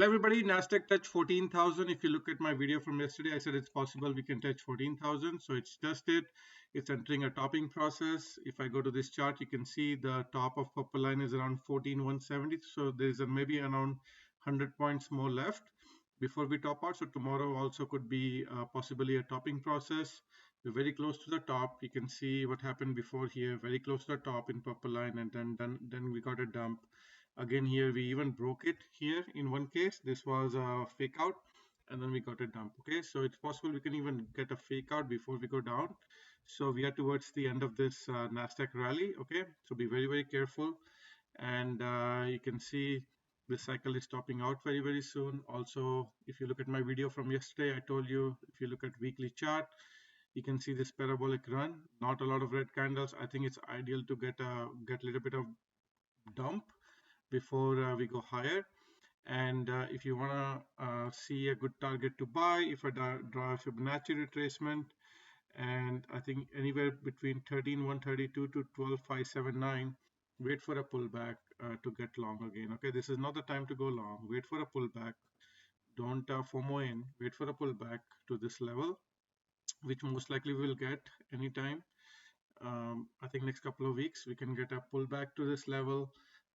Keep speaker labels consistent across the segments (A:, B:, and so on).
A: Hello everybody, Nasdaq touched 14,000. If you look at my video from yesterday, I said it's possible we can touch 14,000. So it's just it. It's entering a topping process. If I go to this chart, you can see the top of purple line is around 14,170. So there's maybe around 100 points more left before we top out. So tomorrow also could be possibly a topping process. We're very close to the top. You can see what happened before here, very close to the top in purple line, and then we got a dump. Again here we even broke it here in one case. This was a fake out and then we got a dump. Okay, so it's possible we can even get a fake out before we go down. So we are towards the end of this Nasdaq rally. Okay, so be very careful. And you can see this cycle is topping out very soon. Also, if you look at my video from yesterday, I told you if you look at weekly chart, you can see this parabolic run, not a lot of red candles. I think it's ideal to get a little bit of dump before we go higher. And if you want to see a good target to buy, if I draw a Fibonacci retracement, and I think anywhere between 13,132 to 12,579, wait for a pullback to get long again. Okay, this is not the time to go long. Wait for a pullback. Don't FOMO in. Wait for a pullback to this level, which most likely we will get anytime. I think next couple of weeks we can get a pullback to this level.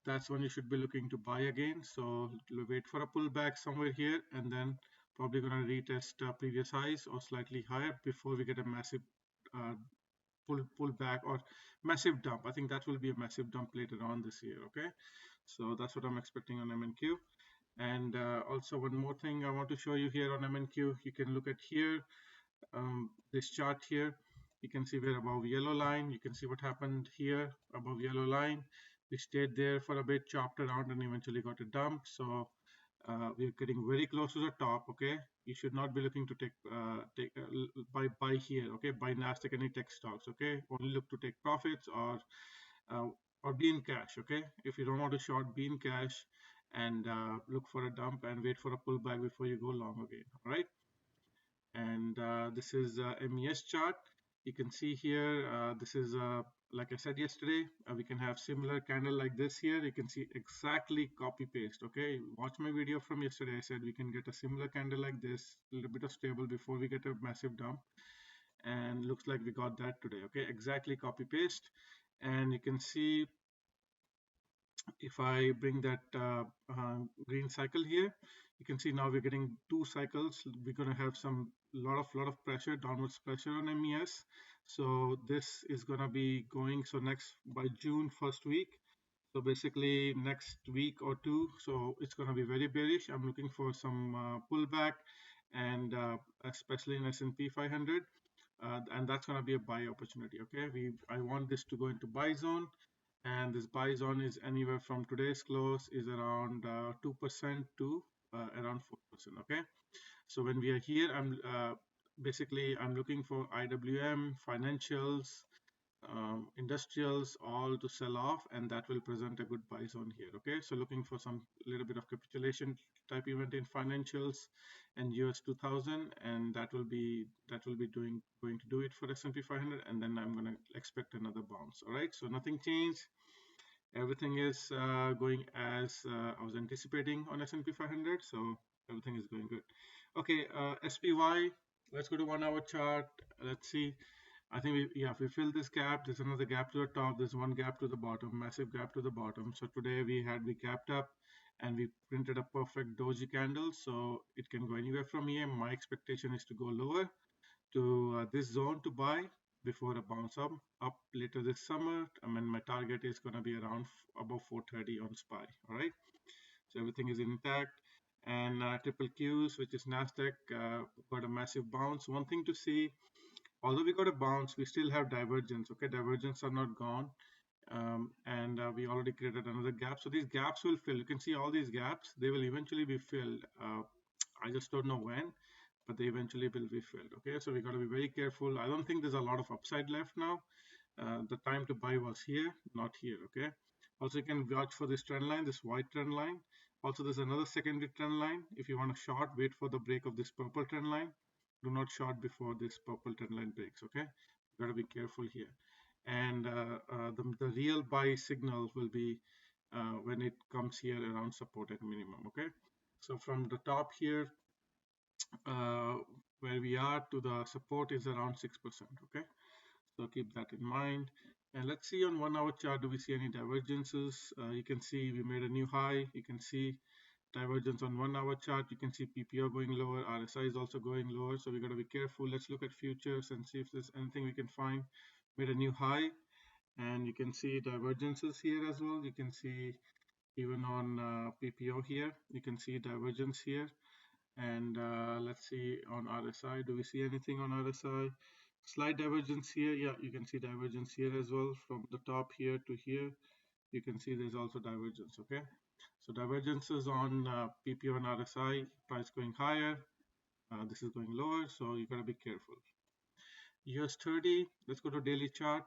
A: That's when you should be looking to buy again. So wait for a pullback somewhere here, and then probably going to retest previous highs or slightly higher before we get a massive uh, pull back or massive dump. I think that will be a massive dump later on this year. Okay, so that's what I'm expecting on MNQ. And also one more thing I want to show you here on MNQ. You can look at here, this chart here. You can see we're above yellow line. You can see what happened here above yellow line. We stayed there for a bit, chopped around, and eventually got a dump. So we're getting very close to the top. Okay, you should not be looking to buy here. Okay, buy Nasdaq any tech stocks. Okay, only look to take profits uh, or be in cash. Okay, if you don't want to short, be in cash and look for a dump and wait for a pullback before you go long again. All right. And this is MES chart. You can see here, this is like I said yesterday, we can have similar candle like this here. You can see exactly copy paste. Okay, watch my video from yesterday. I said we can get a similar candle like this, a little bit of stable before we get a massive dump, and looks like we got that today. Okay, exactly copy paste. And you can see if I bring that green cycle here, you can see now we're getting two cycles. We're going to have some lot of pressure, downwards pressure on MES. So this is going to be going, so next by June first week, so basically next week or two, so it's going to be very bearish. I'm looking for some pullback, and especially in S&P 500, and that's going to be a buy opportunity. Okay, I want this to go into buy zone, and this buy zone is anywhere from today's close is around 2% to around 4%. Okay, so when we are here, I'm looking for IWM, financials, industrials, all to sell off, and that will present a good buy zone here. Okay, so looking for some little bit of capitulation type event in financials and US 2000, and that will be going to do it for S&P 500, and then I'm going to expect another bounce. All right, so nothing changed. Everything is going as I was anticipating on S&P 500, so everything is going good. Okay, SPY, let's go to 1 hour chart. Let's see. I think if we fill this gap, there's another gap to the top, there's one gap to the bottom, massive gap to the bottom. So today we gapped up and we printed a perfect doji candle, so it can go anywhere from here. My expectation is to go lower to this zone to buy before a bounce up later this summer. I mean, my target is going to be around above 430 on SPY. All right, so everything is intact. And triple Qs, which is Nasdaq, got a massive bounce. One thing to see, although we got a bounce, we still have divergence. Okay, divergence are not gone, and we already created another gap. So these gaps will fill. You can see all these gaps, they will eventually be filled. I just don't know when, but they eventually will be filled. Okay, so we got to be very careful. I don't think there's a lot of upside left now. The time to buy was here, not here. Okay, also you can watch for this trend line, this white trend line. Also there's another secondary trend line. If you want to short, wait for the break of this purple trend line. Do not short before this purple trend line breaks. Okay, you got to be careful here. And the real buy signal will be when it comes here around support at minimum. Okay, So from the top here, uh, where we are to the support is around 6%. Okay, so keep that in mind. And let's see on 1 hour chart, do we see any divergences? You can see we made a new high. You can see divergence on 1 hour chart. You can see PPO going lower, RSI is also going lower. So we got to be careful. Let's look at futures and see if there's anything we can find. Made a new high, and you can see divergences here as well. You can see even on PPO here, you can see divergence here. And let's see on RSI, do we see anything on RSI? Slight divergence here. Yeah, you can see divergence here as well from the top here to here. You can see there's also divergence. Okay, so divergences on PPO and RSI, price going higher, this is going lower, so you got to be careful. US 30, let's go to daily chart.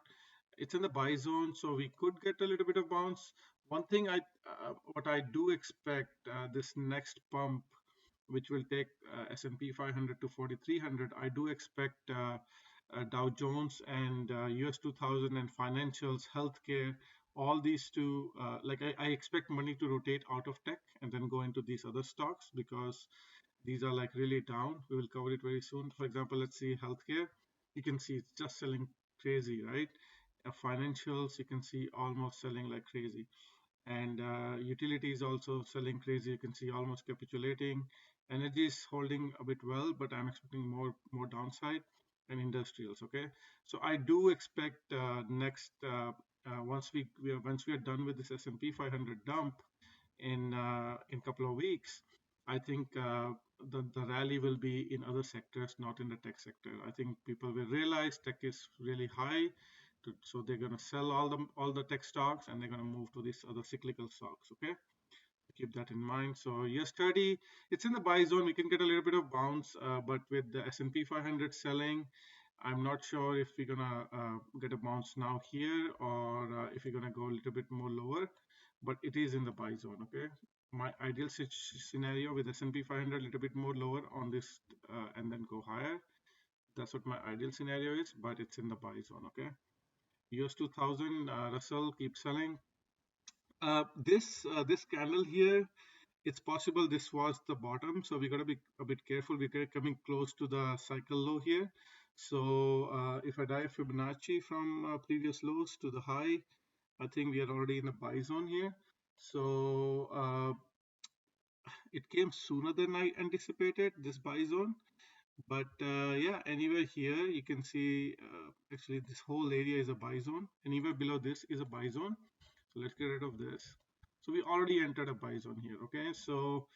A: It's in the buy zone, so we could get a little bit of bounce. One thing what I do expect, this next pump, which will take S&P 500 to 4,300, I do expect Dow Jones and US 2000 and financials, healthcare, all these two, like I expect money to rotate out of tech and then go into these other stocks because these are like really down. We will cover it very soon. For example, let's see healthcare. You can see it's just selling crazy, right? Financials, you can see almost selling like crazy. And utilities also selling crazy. You can see almost capitulating. Energy is holding a bit well, but I'm expecting more downside. And industrials, okay? So I do expect next once we are done with this S&P 500 dump, in couple of weeks, I think the rally will be in other sectors, not in the tech sector. I think people will realize tech is really high, so they're going to sell all the tech stocks and they're going to move to these other cyclical stocks. Okay, keep that in mind. So yes, 30, it's in the buy zone. We can get a little bit of bounce, but with the S&P 500 selling, I'm not sure if we're gonna get a bounce now here or if we're gonna go a little bit more lower, but it is in the buy zone. Okay, my ideal scenario with S&P 500 a little bit more lower on this and then go higher. That's what my ideal scenario is, but it's in the buy zone. Okay, US 2000 Russell keeps selling. This candle here, it's possible this was the bottom, so we got to be a bit careful. We're coming close to the cycle low here. So if I dive Fibonacci from previous lows to the high, I think we are already in the buy zone here. So it came sooner than I anticipated, this buy zone. But yeah, anywhere here you can see actually this whole area is a buy zone. Anywhere below this is a buy zone. So let's get rid of this. So we already entered a buy zone here. Okay, so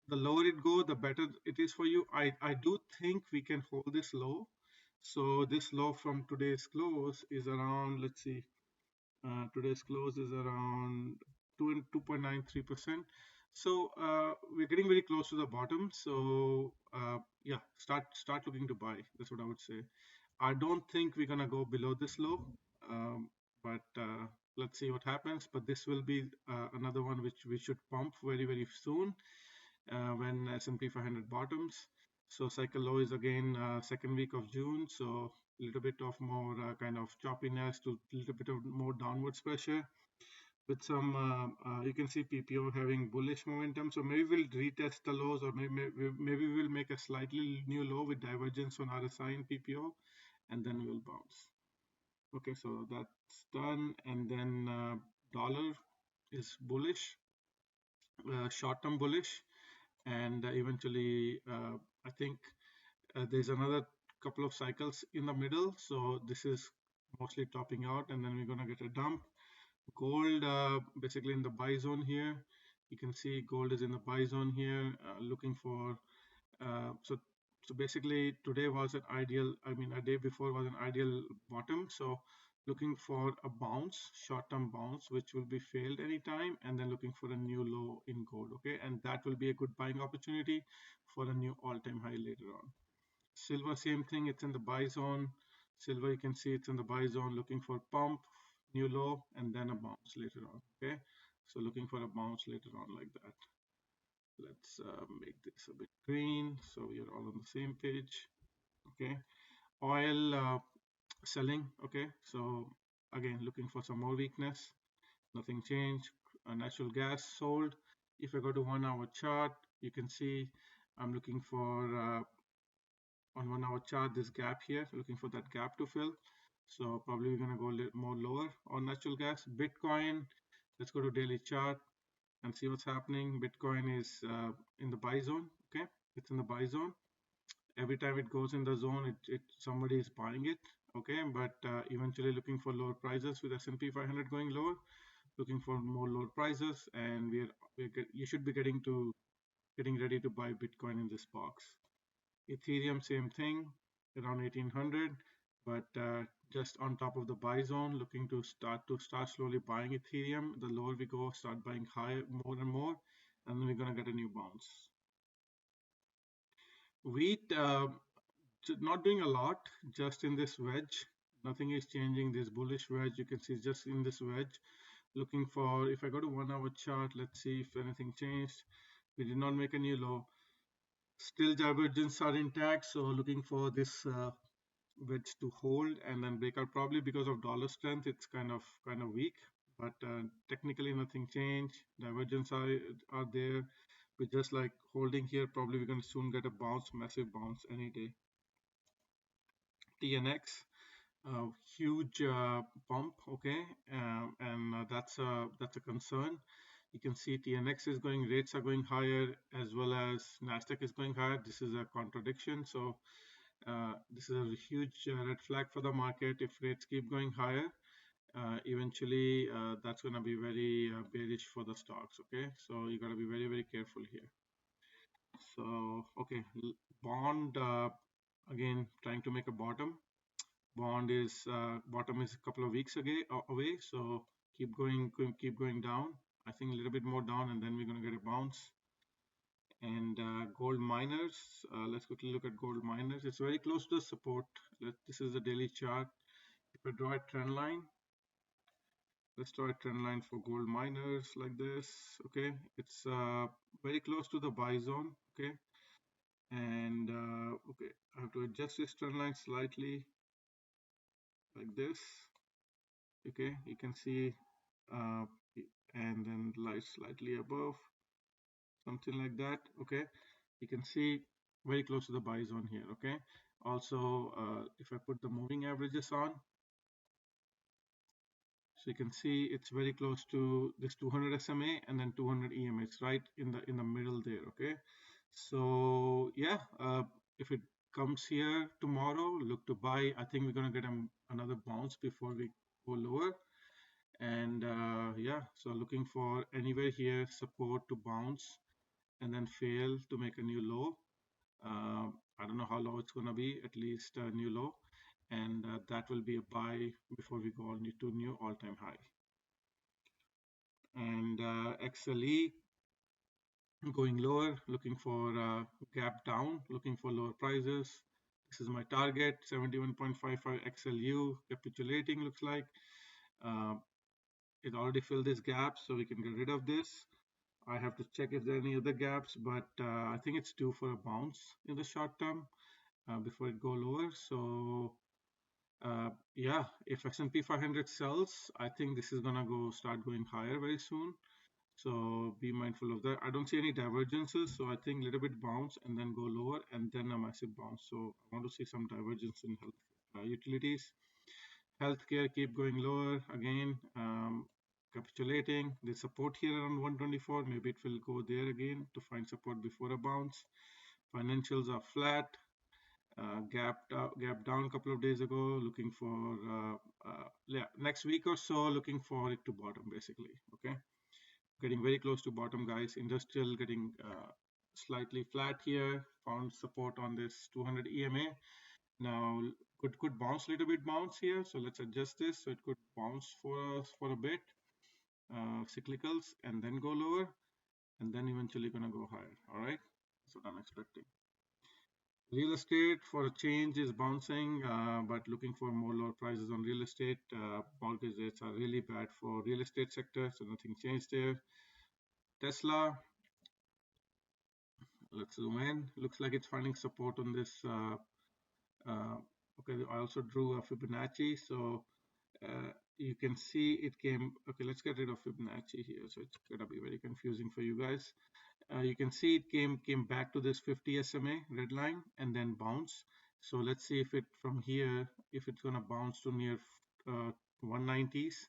A: the lower it go, the better it is for you. I do think we can hold this low. So this low from today's close is around, let's see, today's close is around 2.93%. So we're getting very close to the bottom. So yeah, start looking to buy. That's what I would say. I don't think we're gonna go below this low, but let's see what happens. But this will be another one which we should pump very soon when S&P 500 bottoms. So cycle low is again second week of June. So a little bit of more kind of choppiness to a little bit of more downwards pressure with some, you can see PPO having bullish momentum. So maybe we'll retest the lows, or maybe we'll make a slightly new low with divergence on RSI and PPO, and then we'll bounce. Okay, so that's done. And then dollar is bullish, short-term bullish, and eventually I think there's another couple of cycles in the middle, so this is mostly topping out, and then we're going to get a dump. Gold basically in the buy zone here. You can see gold is in the buy zone here, looking for so basically today was an ideal, I mean a day before was an ideal bottom, so looking for a bounce, short-term bounce, which will be failed anytime, and then looking for a new low in gold. Okay, and that will be a good buying opportunity for a new all-time high later on. Silver, same thing, it's in the buy zone. Silver, you can see it's in the buy zone, looking for pump, new low, and then a bounce later on. Okay, so looking for a bounce later on like that. Let's make this a bit green so we are all on the same page. Okay, oil selling. Okay, so again looking for some more weakness, nothing changed. Natural gas sold. If I go to 1 hour chart, You can see I'm looking for on 1 hour chart this gap here, looking for that gap to fill. So probably we're going to go a little more lower on natural gas. Bitcoin, let's go to daily chart and see what's happening. Bitcoin is in the buy zone. Okay, it's in the buy zone. Every time it goes in the zone, somebody is buying it. Okay, but eventually looking for lower prices with S&P 500 going lower, looking for more lower prices, and you should be getting ready to buy Bitcoin in this box. Ethereum, same thing, around 1800, but just on top of the buy zone, looking to start slowly buying Ethereum. The lower we go, start buying higher, more and more, and then we're gonna get a new bounce. Wheat, not doing a lot, just in this wedge. Nothing is changing. This bullish wedge, you can see just in this wedge. Looking for, if I go to 1 hour chart, let's see if anything changed. We did not make a new low. Still divergence are intact, so looking for this wedge to hold and then break out. Probably because of dollar strength, it's kind of weak, but technically nothing changed. Divergence are there. We're just like holding here. Probably we're going to soon get a bounce, massive bounce any day. TNX, huge pump, okay, and that's a concern. You can see TNX is going, rates are going higher, as well as Nasdaq is going higher. This is a contradiction, so this is a huge red flag for the market. If rates keep going higher, eventually that's going to be very bearish for the stocks. Okay, so you got to be very careful here. So okay, bond, again trying to make a bottom. Bond is bottom is a couple of weeks away, so keep going down. I think a little bit more down, and then we're going to get a bounce. And gold miners, let's quickly look at gold miners. It's very close to the support. This is the daily chart. If I draw a trend line, let's draw a trend line for gold miners like this. Okay, it's very close to the buy zone. Okay, and okay, I have to adjust this trend line slightly like this. Okay, you can see uh, and then light slightly above, something like that. Okay, you can see very close to the buy zone here. Okay, also if I put the moving averages on, so you can see it's very close to this 200 SMA and then 200 EMA. It's right in the middle there. Okay, so yeah, if it comes here tomorrow, look to buy. I think we're gonna get another bounce before we go lower. And yeah, so looking for anywhere here support to bounce and then fail to make a new low. I don't know how low it's going to be, at least a new low, and that will be a buy before we go on to new all-time high. And XLE going lower, looking for gap down, looking for lower prices. This is my target, 71.55 XLU, capitulating looks like. It already filled this gap, so we can get rid of this. I have to check if there are any other gaps, but I think it's due for a bounce in the short term before it go lower. So yeah, if S&P 500 sells, I think this is gonna start going higher very soon. So be mindful of that. I don't see any divergences, so I think a little bit bounce and then go lower and then a massive bounce. So I want to see some divergence in health utilities. Healthcare keep going lower again, capitulating. The support here around 124. Maybe it will go there again to find support before a bounce. Financials are flat. Gap down a couple of days ago. Looking for yeah, next week or so. Looking for it to bottom basically. Okay, getting very close to bottom, guys. Industrial getting slightly flat here. Found support on this 200 EMA. Now could bounce, little bit bounce here, so let's adjust this so it could bounce for us for a bit, cyclicals, and then go lower, and then eventually gonna go higher. All right, that's what I'm expecting. Real estate for a change is bouncing, but looking for more lower prices on real estate. Mortgage rates are really bad for real estate sector, so nothing changed there. Tesla, let's zoom in. Looks like it's finding support on this. Okay, I also drew a Fibonacci, so You can see it came. Okay, let's get rid of Fibonacci here, so it's gonna be very confusing for you guys. You can see it came back to this 50 SMA red line and then bounce. So let's see if it from here, if it's gonna bounce to near 190s.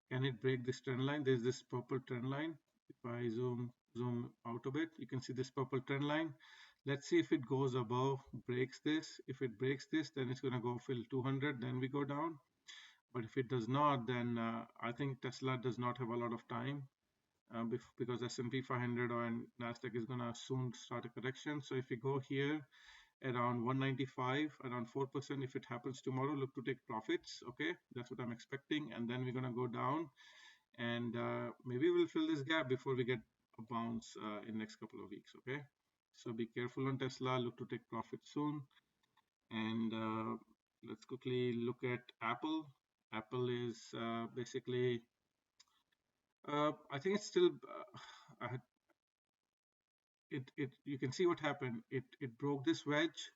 A: Can it break this trend line? There's this purple trend line. If I zoom out a bit, you can see this purple trend line. Let's see if it goes above, breaks this. If it breaks this, then it's gonna go fill 200, then we go down. But if it does not, then I think Tesla does not have a lot of time because S&P 500 or Nasdaq is gonna soon start a correction. So if we go here around 195, around 4%, if it happens tomorrow, look to take profits. Okay, that's what I'm expecting, and then we're gonna go down, and maybe we'll fill this gap before we get a bounce in next couple of weeks. Okay, so be careful on Tesla. Look to take profit soon, and let's quickly look at Apple. Apple is basically, I think it's still. You can see what happened. It broke this wedge,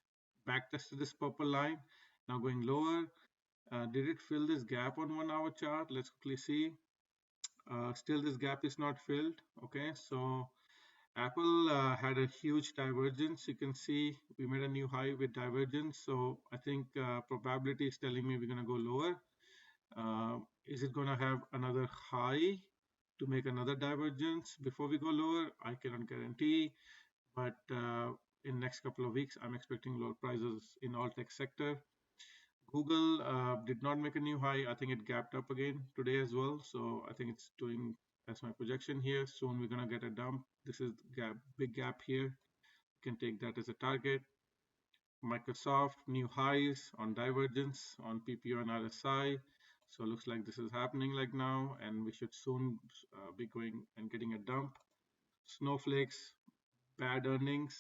A: back tested this purple line, now going lower. Did it fill this gap on 1 hour chart? Let's quickly see. Still this gap is not filled. Okay, so Apple had a huge divergence. You can see we made a new high with divergence. So I think probability is telling me we're going to go lower. Is it going to have another high to make another divergence before we go lower? I cannot guarantee, but in next couple of weeks, I'm expecting lower prices in all tech sector. Google did not make a new high. I think it gapped up again today as well. So I think it's doing as my projection here. Soon we're going to get a dump. This is gap, big gap here. You can take that as a target. Microsoft, new highs on divergence on PPO and RSI. So it looks like this is happening like now, and we should soon be going and getting a dump. Snowflakes, bad earnings.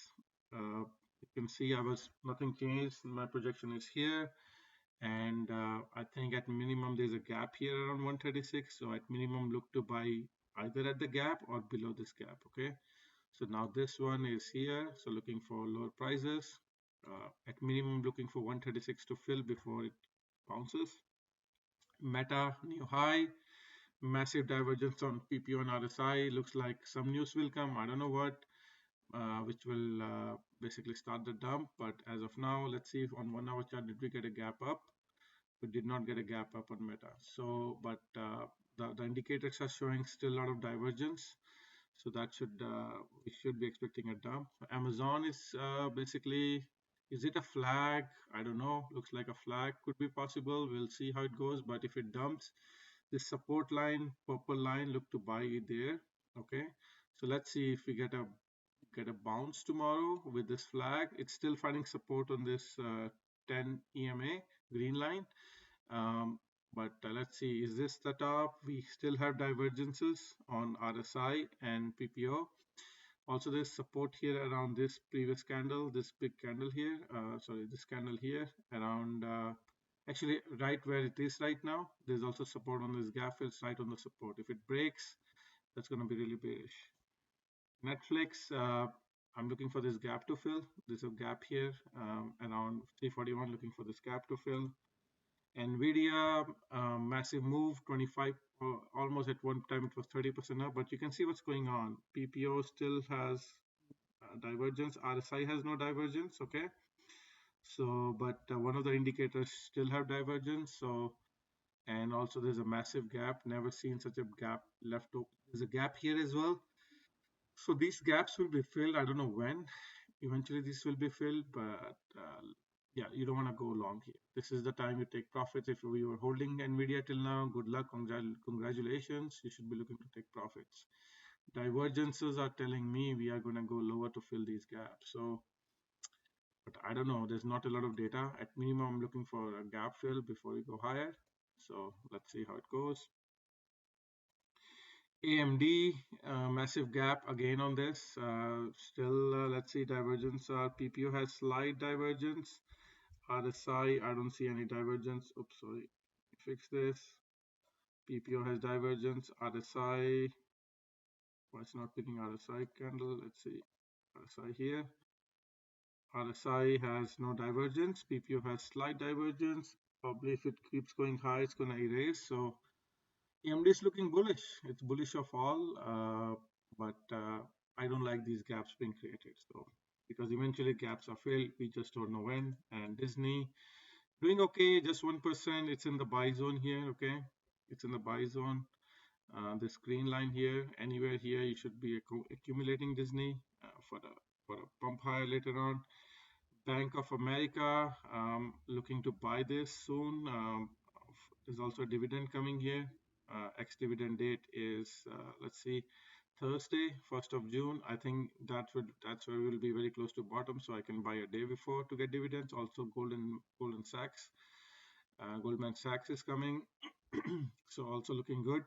A: You can see nothing changed. My projection is here, and I think at minimum there's a gap here around 136. So at minimum look to buy either at the gap or below this gap. Okay, so now this one is here, so looking for lower prices. At minimum looking for 136 to fill before it bounces. Meta new high, massive divergence on PPO and RSI. Looks like some news will come, I don't know what, which will basically start the dump. But as of now, let's see if on 1 hour chart did we get a gap up. We did not get a gap up on Meta. So but the indicators are showing still a lot of divergence, so that should we should be expecting a dump. Amazon is basically, is it a flag? I don't know. Looks like a flag could be possible. We'll see how it goes. But if it dumps, this support line, purple line, look to buy it there. Okay, so let's see if we get a bounce tomorrow with this flag. It's still finding support on this 10 EMA green line. But let's see, is this the top? We still have divergences on RSI and PPO. Also, there's support here around this previous candle, this big candle here. Sorry, this candle here around, actually right where it is right now. There's also support on this gap. It's right on the support. If it breaks, that's going to be really bearish. Netflix, I'm looking for this gap to fill. There's a gap here around 341, looking for this gap to fill. Nvidia, massive move, 25, almost at one time it was 30% up, but you can see what's going on. PPO still has divergence, RSI has no divergence. Okay, so but one of the indicators still have divergence. So, and also there's a massive gap, never seen such a gap left open. There's a gap here as well. So these gaps will be filled, I don't know when. Eventually this will be filled, but yeah, you don't want to go long here. This is the time you take profits. If we were holding Nvidia till now, good luck, congratulations. You should be looking to take profits. Divergences are telling me we are going to go lower to fill these gaps. So, but I don't know. There's not a lot of data. At minimum, I'm looking for a gap fill before we go higher. So let's see how it goes. AMD, massive gap again on this. Still, let's see, divergence. PPO has slight divergence. RSI, I don't see any divergence. Oops, sorry. Fix this. PPO has divergence. RSI, why it's not picking RSI candle? Let's see. RSI here. RSI has no divergence. PPO has slight divergence. Probably if it keeps going high, it's going to erase. So AMD is looking bullish. It's bullish of all, but I don't like these gaps being created. So because eventually gaps are filled, we just don't know when. And Disney doing okay, just 1%. It's in the buy zone here. Okay, it's in the buy zone. This green line here, anywhere here, you should be accumulating Disney for a pump higher later on. Bank of America looking to buy this soon. There's also a dividend coming here. Ex-dividend date is let's see, Thursday, 1st of June. I think that's where we'll be very close to bottom, so I can buy a day before to get dividends. Also, Goldman Sachs. Goldman Sachs is coming, so also looking good.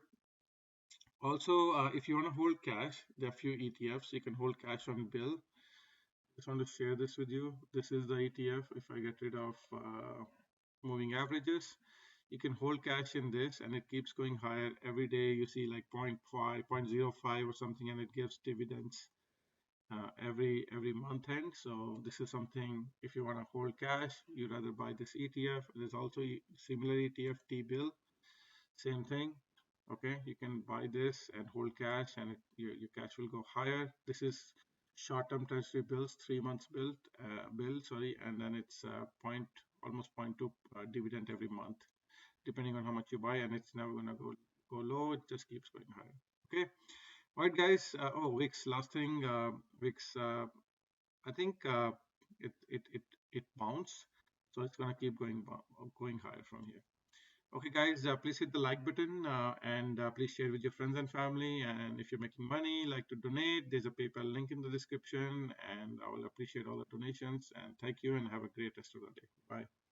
A: Also, if you want to hold cash, there are a few ETFs you can hold cash on bill. Just want to share this with you. This is the ETF. If I get rid of moving averages, you can hold cash in this and it keeps going higher every day. You see like 0.5, 0.05 or something, and it gives dividends every month end. So this is something, if you want to hold cash, you rather buy this ETF. There's also similar ETF T-bill, same thing. Okay, you can buy this and hold cash, and your cash will go higher. This is short-term treasury bills, 3 months bill, sorry, and then it's almost 0.2 dividend every month, depending on how much you buy, and it's never gonna go low. It just keeps going higher. Okay, all right, guys. Oh, VIX. Last thing, VIX. I think it bounced, so it's gonna keep going higher from here. Okay, guys, please hit the like button and please share with your friends and family. And if you're making money, like to donate, there's a PayPal link in the description, and I will appreciate all the donations. And thank you, and have a great rest of the day. Bye.